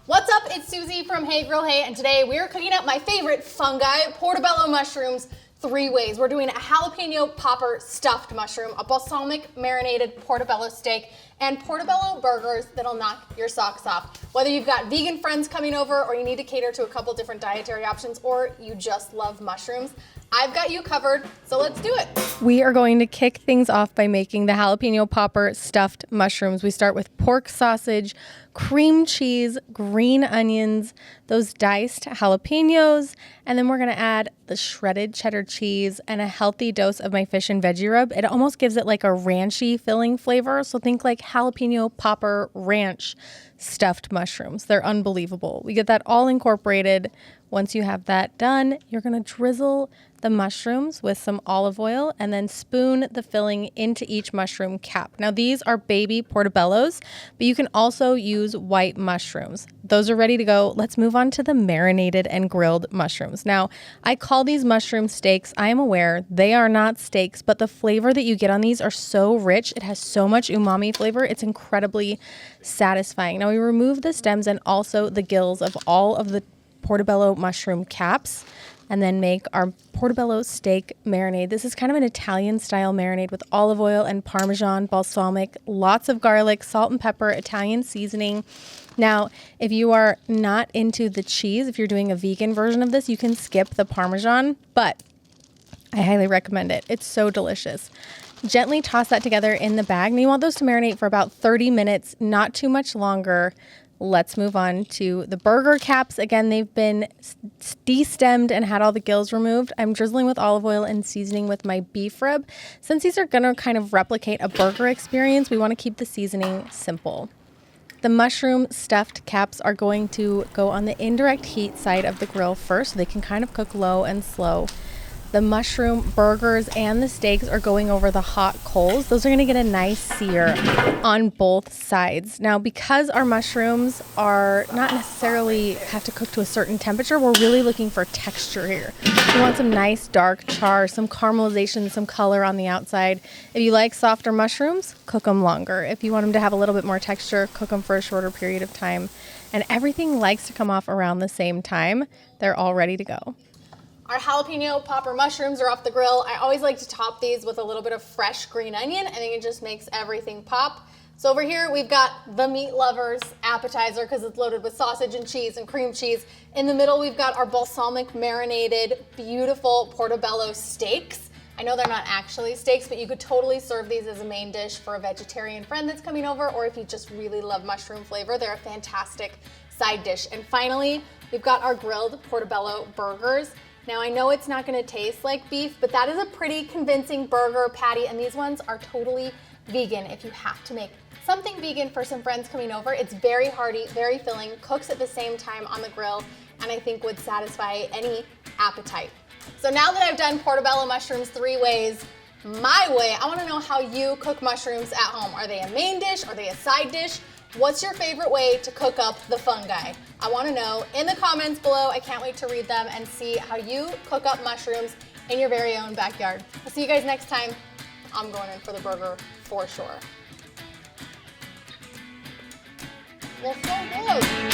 What's up? It's Susie from Hey Grill Hey, and today we're cooking up my favorite fungi, portobello mushrooms, 3 ways. We're doing a jalapeno popper stuffed mushroom, a balsamic marinated portobello steak, and portobello burgers that'll knock your socks off. Whether you've got vegan friends coming over, or you need to cater to a couple different dietary options, or you just love mushrooms, I've got you covered, so let's do it. We are going to kick things off by making the jalapeno popper stuffed mushrooms. We start with pork sausage, cream cheese, green onions, those diced jalapenos, and then we're gonna add the shredded cheddar cheese and a healthy dose of my fish and veggie rub. It almost gives it like a ranchy filling flavor, so think like jalapeno popper ranch stuffed mushrooms. They're unbelievable. We get that all incorporated. Once you have that done, you're gonna drizzle the mushrooms with some olive oil and then spoon the filling into each mushroom cap. Now these are baby portobellos, but you can also use white mushrooms. Those are ready to go. Let's move on to the marinated and grilled mushrooms. Now, I call these mushroom steaks. I am aware they are not steaks, but the flavor that you get on these are so rich. It has so much umami flavor. It's incredibly satisfying. Now we remove the stems and also the gills of all of the portobello mushroom caps, and then make our portobello steak marinade. This is kind of an Italian style marinade with olive oil and Parmesan, balsamic, lots of garlic, salt and pepper, Italian seasoning. Now, if you are not into the cheese, if you're doing a vegan version of this, you can skip the Parmesan, but I highly recommend it. It's so delicious. Gently toss that together in the bag. And you want those to marinate for about 30 minutes, not too much longer. Let's move on to the burger caps. Again, they've been de-stemmed and had all the gills removed. I'm drizzling with olive oil and seasoning with my beef rub. Since these are gonna kind of replicate a burger experience, we wanna keep the seasoning simple. The mushroom stuffed caps are going to go on the indirect heat side of the grill first, so they can kind of cook low and slow. The mushroom burgers and the steaks are going over the hot coals. Those are gonna get a nice sear on both sides. Now, because our mushrooms are not necessarily have to cook to a certain temperature, we're really looking for texture here. We want some nice dark char, some caramelization, some color on the outside. If you like softer mushrooms, cook them longer. If you want them to have a little bit more texture, cook them for a shorter period of time. And everything likes to come off around the same time. They're all ready to go. Our jalapeno popper mushrooms are off the grill. I always like to top these with a little bit of fresh green onion. I think it just makes everything pop. So over here, we've got the meat lovers appetizer because it's loaded with sausage and cheese and cream cheese. In the middle, we've got our balsamic marinated, beautiful portobello steaks. I know they're not actually steaks, but you could totally serve these as a main dish for a vegetarian friend that's coming over, or if you just really love mushroom flavor, they're a fantastic side dish. And finally, we've got our grilled portobello burgers. Now, I know it's not gonna taste like beef, but that is a pretty convincing burger patty, and these ones are totally vegan. If you have to make something vegan for some friends coming over, it's very hearty, very filling, cooks at the same time on the grill, and I think would satisfy any appetite. So now that I've done portobello mushrooms 3 ways, my way, I wanna know how you cook mushrooms at home. Are they a main dish? Are they a side dish? What's your favorite way to cook up the fungi? I want to know in the comments below. I can't wait to read them and see how you cook up mushrooms in your very own backyard. I'll see you guys next time. I'm going in for the burger for sure. They're so good.